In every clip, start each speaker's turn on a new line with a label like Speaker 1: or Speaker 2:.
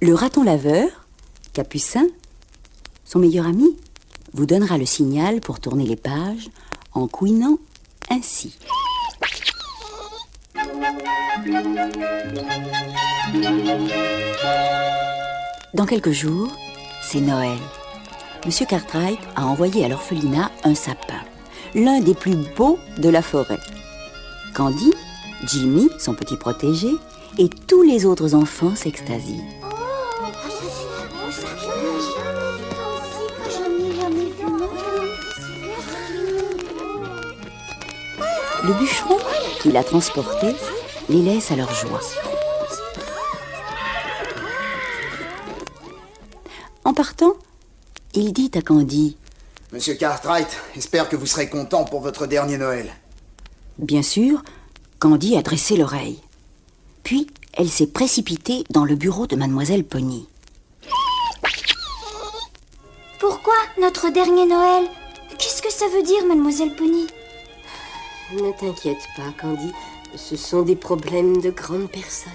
Speaker 1: Le raton laveur, Capucin, son meilleur ami, vous donnera le signal pour tourner les pages en couinant ainsi. Dans quelques jours, c'est Noël. Monsieur Cartwright a envoyé à l'orphelinat un sapin, l'un des plus beaux de la forêt. Candy, Jimmy, son petit protégé, et tous les autres enfants s'extasient. Le bûcheron qui l'a transporté les laisse à leur joie. En partant, il dit à Candy:
Speaker 2: Monsieur Cartwright, espère que vous serez content pour votre dernier Noël.
Speaker 1: Bien sûr, Candy a dressé l'oreille. Puis, elle s'est précipitée dans le bureau de Mademoiselle Pony.
Speaker 3: Pourquoi notre dernier Noël? Qu'est-ce que ça veut dire, Mademoiselle Pony?
Speaker 4: Ne t'inquiète pas, Candy. Ce sont des problèmes de grandes personnes.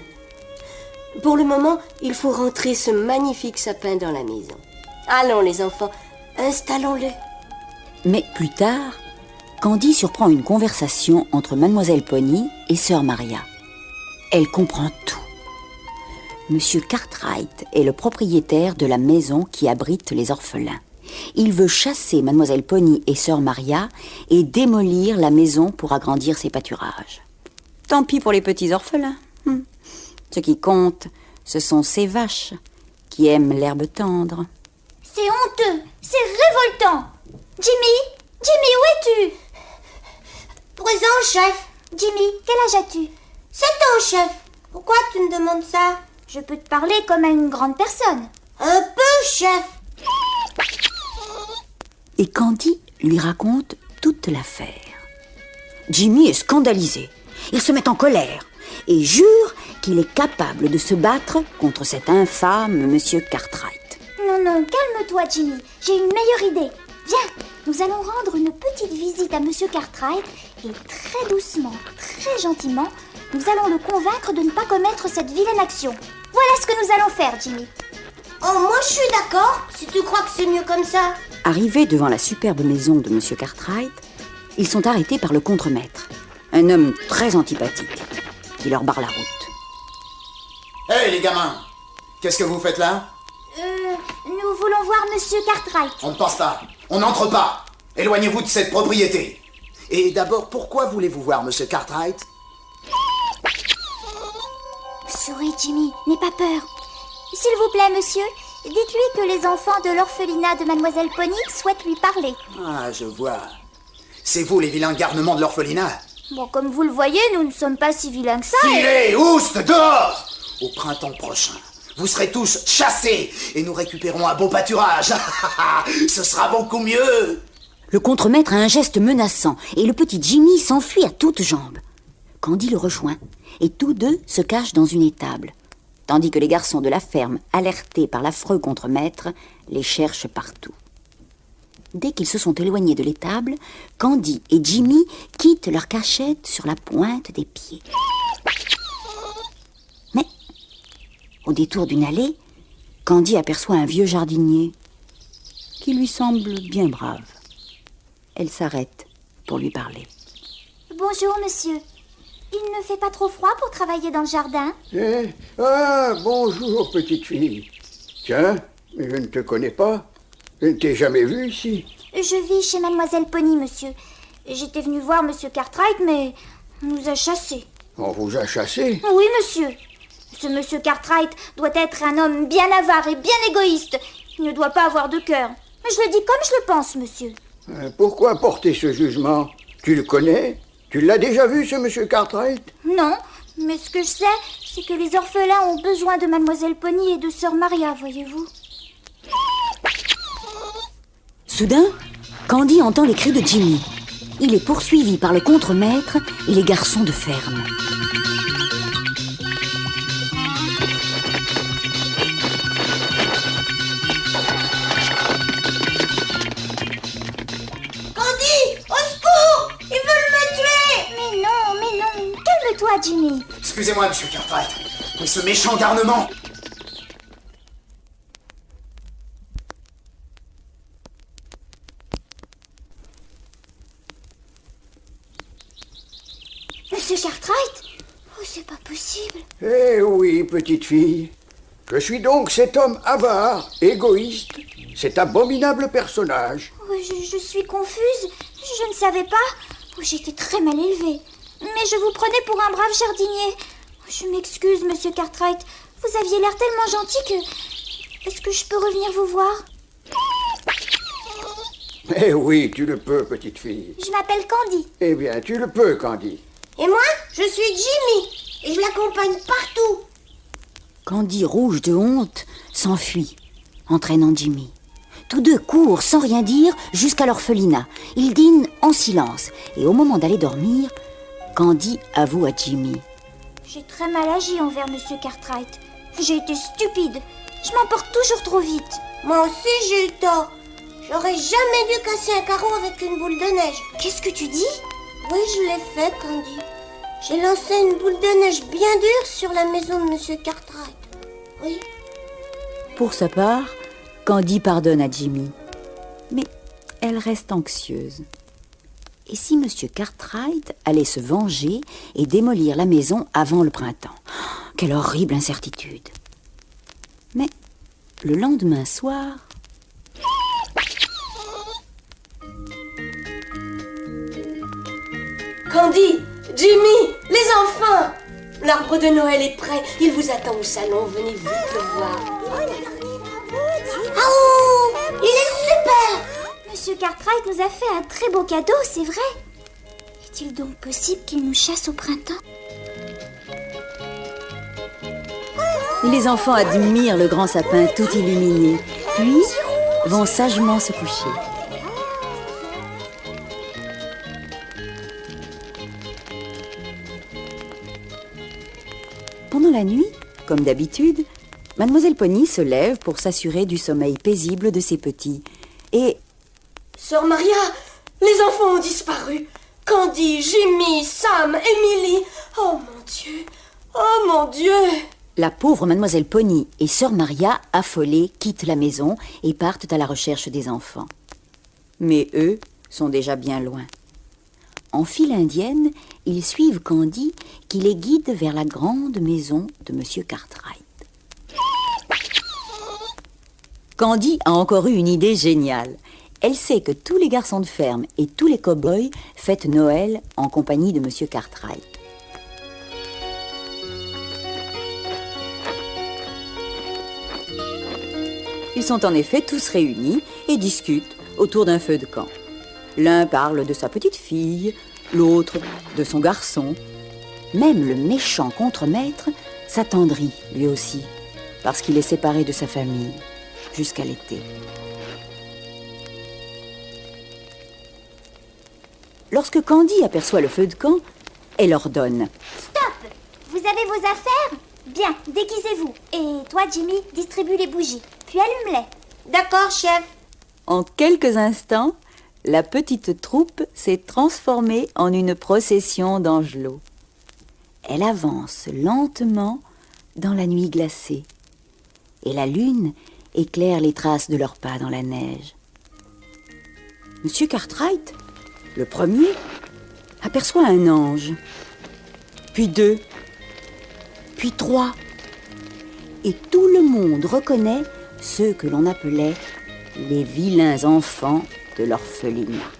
Speaker 4: Pour le moment, il faut rentrer ce magnifique sapin dans la maison. Allons, les enfants, installons-le.
Speaker 1: Mais plus tard, Candy surprend une conversation entre Mademoiselle Pony et Sœur Maria. Elle comprend tout. Monsieur Cartwright est le propriétaire de la maison qui abrite les orphelins. Il veut chasser Mademoiselle Pony et Sœur Maria et démolir la maison pour agrandir ses pâturages. Tant pis pour les petits orphelins. Ce qui compte, ce sont ces vaches qui aiment l'herbe tendre.
Speaker 3: C'est honteux, c'est révoltant. Jimmy, où es-tu?
Speaker 5: Présent, chef.
Speaker 3: Jimmy, quel âge as-tu?
Speaker 5: 7 ans, chef. Pourquoi tu me demandes ça?
Speaker 3: Je peux te parler comme à une grande personne.
Speaker 5: Un peu, chef.
Speaker 1: Et Candy lui raconte toute l'affaire. Jimmy est scandalisé. Il se met en colère et jure qu'il est capable de se battre contre cet infâme Monsieur Cartwright.
Speaker 3: Non, calme-toi, Jimmy. J'ai une meilleure idée. Viens, nous allons rendre une petite visite à Monsieur Cartwright et très doucement, très gentiment, nous allons le convaincre de ne pas commettre cette vilaine action. Voilà ce que nous allons faire, Jimmy.
Speaker 5: Oh, moi je suis d'accord, si tu crois que c'est mieux comme ça.
Speaker 1: Arrivés devant la superbe maison de Monsieur Cartwright, ils sont arrêtés par le contremaître, un homme très antipathique, qui leur barre la route.
Speaker 2: Hé, les gamins, qu'est-ce que vous faites là?
Speaker 3: Nous voulons voir Monsieur Cartwright.
Speaker 2: On ne passe pas, on n'entre pas. Éloignez-vous de cette propriété. Et d'abord, pourquoi voulez-vous voir Monsieur Cartwright?
Speaker 3: Souris, Jimmy, n'aie pas peur. S'il vous plaît, monsieur, dites-lui que les enfants de l'orphelinat de Mademoiselle Pony souhaitent lui parler.
Speaker 2: Ah, je vois. C'est vous les vilains garnements de l'orphelinat?
Speaker 3: Bon, comme vous le voyez, nous ne sommes pas si vilains que ça.
Speaker 2: Filez, oust, dehors! Au printemps prochain, vous serez tous chassés et nous récupérons un beau pâturage. Ce sera beaucoup mieux.
Speaker 1: Le contremaître a un geste menaçant et le petit Jimmy s'enfuit à toutes jambes. Candy le rejoint et tous deux se cachent dans une étable, tandis que les garçons de la ferme, alertés par l'affreux contremaître, les cherchent partout. Dès qu'ils se sont éloignés de l'étable, Candy et Jimmy quittent leur cachette sur la pointe des pieds. Mais, au détour d'une allée, Candy aperçoit un vieux jardinier qui lui semble bien brave. Elle s'arrête pour lui parler.
Speaker 3: Bonjour, monsieur. Il ne fait pas trop froid pour travailler dans le jardin?
Speaker 6: Bonjour, petite fille. Tiens, mais je ne te connais pas. Je ne t'ai jamais vu ici.
Speaker 3: Je vis chez Mademoiselle Pony, monsieur. J'étais venue voir Monsieur Cartwright, mais on nous a chassés.
Speaker 6: On vous a chassés?
Speaker 3: Oui, monsieur. Ce Monsieur Cartwright doit être un homme bien avare et bien égoïste. Il ne doit pas avoir de cœur. Je le dis comme je le pense, monsieur.
Speaker 6: Pourquoi porter ce jugement? Tu le connais? Tu l'as déjà vu, ce Monsieur Cartwright?
Speaker 3: Non, mais ce que je sais, c'est que les orphelins ont besoin de Mademoiselle Pony et de Sœur Maria, voyez-vous.
Speaker 1: Soudain, Candy entend les cris de Jimmy. Il est poursuivi par le contremaître et les garçons de ferme.
Speaker 5: Candy, au secours! Ils veulent me tuer!
Speaker 3: Mais non, calme-toi, Jimmy.
Speaker 2: Excusez-moi, Monsieur Cartwright, mais ce méchant garnement...
Speaker 3: Monsieur Cartwright? Oh, c'est pas possible.
Speaker 6: Eh oui, petite fille. Je suis donc cet homme avare, égoïste, cet abominable personnage.
Speaker 3: Oh, je suis confuse. Je ne savais pas. Oh, j'étais très mal élevée. Mais je vous prenais pour un brave jardinier. Oh, je m'excuse, Monsieur Cartwright. Vous aviez l'air tellement gentil que... Est-ce que je peux revenir vous voir?
Speaker 6: Eh oui, tu le peux, petite fille.
Speaker 3: Je m'appelle Candy.
Speaker 6: Eh bien, tu le peux, Candy.
Speaker 5: Et moi, je suis Jimmy. Et je l'accompagne partout.
Speaker 1: Candy, rouge de honte, s'enfuit, entraînant Jimmy. Tous deux courent sans rien dire jusqu'à l'orphelinat. Ils dînent en silence. Et au moment d'aller dormir, Candy avoue à Jimmy.
Speaker 3: J'ai très mal agi envers Monsieur Cartwright. J'ai été stupide. Je m'emporte toujours trop vite.
Speaker 5: Moi aussi, j'ai eu tort. J'aurais jamais dû casser un carreau avec une boule de neige.
Speaker 3: Qu'est-ce que tu dis?
Speaker 5: Oui, je l'ai fait, Candy. J'ai lancé une boule de neige bien dure sur la maison de Monsieur Cartwright. Oui.
Speaker 1: Pour sa part, Candy pardonne à Jimmy. Mais elle reste anxieuse. Et si Monsieur Cartwright allait se venger et démolir la maison avant le printemps? Oh, quelle horrible incertitude! Mais le lendemain soir...
Speaker 4: Candy, Jimmy, les enfants! L'arbre de Noël est prêt. Il vous attend au salon. Venez vite le voir.
Speaker 5: Oh, il est super!
Speaker 3: Monsieur Cartwright nous a fait un très beau cadeau, c'est vrai. Est-il donc possible qu'il nous chasse au printemps?
Speaker 1: Les enfants admirent le grand sapin tout illuminé, puis vont sagement se coucher. Pendant la nuit, comme d'habitude, Mademoiselle Pony se lève pour s'assurer du sommeil paisible de ses petits. Et...
Speaker 4: Sœur Maria, les enfants ont disparu. Candy, Jimmy, Sam, Emily. Oh mon Dieu! Oh mon Dieu!
Speaker 1: La pauvre Mademoiselle Pony et Sœur Maria, affolées, quittent la maison et partent à la recherche des enfants. Mais eux sont déjà bien loin. En file indienne, ils suivent Candy qui les guide vers la grande maison de Monsieur Cartwright. Candy a encore eu une idée géniale. Elle sait que tous les garçons de ferme et tous les cow-boys fêtent Noël en compagnie de Monsieur Cartwright. Ils sont en effet tous réunis et discutent autour d'un feu de camp. L'un parle de sa petite fille, l'autre de son garçon. Même le méchant contremaître s'attendrit lui aussi, parce qu'il est séparé de sa famille jusqu'à l'été. Lorsque Candy aperçoit le feu de camp, elle ordonne.
Speaker 3: Stop! Vous avez vos affaires? Bien, déguisez-vous. Et toi, Jimmy, distribue les bougies. Puis allume-les.
Speaker 5: D'accord, chef.
Speaker 1: En quelques instants, la petite troupe s'est transformée en une procession d'angelots. Elle avance lentement dans la nuit glacée. Et la lune éclaire les traces de leurs pas dans la neige. Monsieur Cartwright, le premier, aperçoit un ange, puis deux, puis trois. Et tout le monde reconnaît ceux que l'on appelait les vilains enfants de l'orphelinat.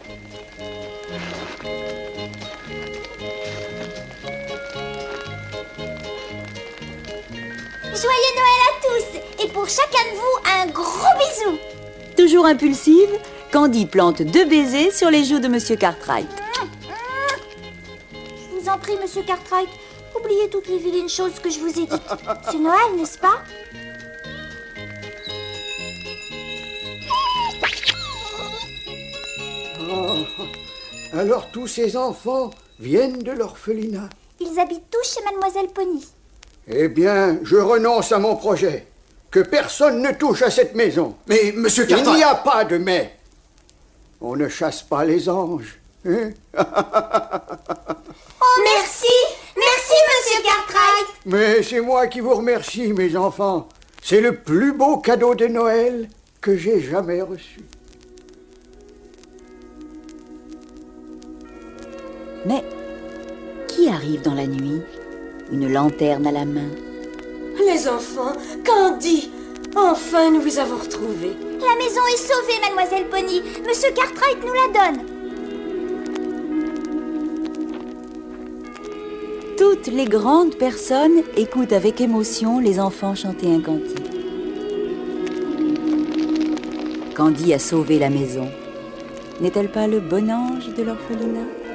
Speaker 3: Joyeux Noël à tous! Et pour chacun de vous, un gros bisou!
Speaker 1: Toujours impulsive, Candy plante 2 baisers sur les joues de Monsieur Cartwright.
Speaker 3: Je vous en prie, Monsieur Cartwright, oubliez toutes les vilaines choses que je vous ai dites. C'est Noël, n'est-ce pas?
Speaker 6: Oh, alors tous ces enfants viennent de l'orphelinat.
Speaker 3: Ils habitent tous chez Mademoiselle Pony.
Speaker 6: Eh bien, je renonce à mon projet. Que personne ne touche à cette maison.
Speaker 2: Mais, monsieur
Speaker 6: Il n'y
Speaker 2: Cartwright...
Speaker 6: a pas de mais. On ne chasse pas les anges. Hein?
Speaker 5: Oh, merci! Merci, Monsieur Cartwright!
Speaker 6: Mais c'est moi qui vous remercie, mes enfants. C'est le plus beau cadeau de Noël que j'ai jamais reçu.
Speaker 1: Mais Qui arrive dans la nuit, une lanterne à la main?
Speaker 4: Les enfants, Candy, enfin nous vous avons retrouvés.
Speaker 3: La maison est sauvée, mademoiselle Pony. Monsieur Cartwright nous la donne.
Speaker 1: Toutes les grandes personnes écoutent avec émotion les enfants chanter un cantique. Candy a sauvé la maison. N'est-elle pas le bon ange de l'orphelinat?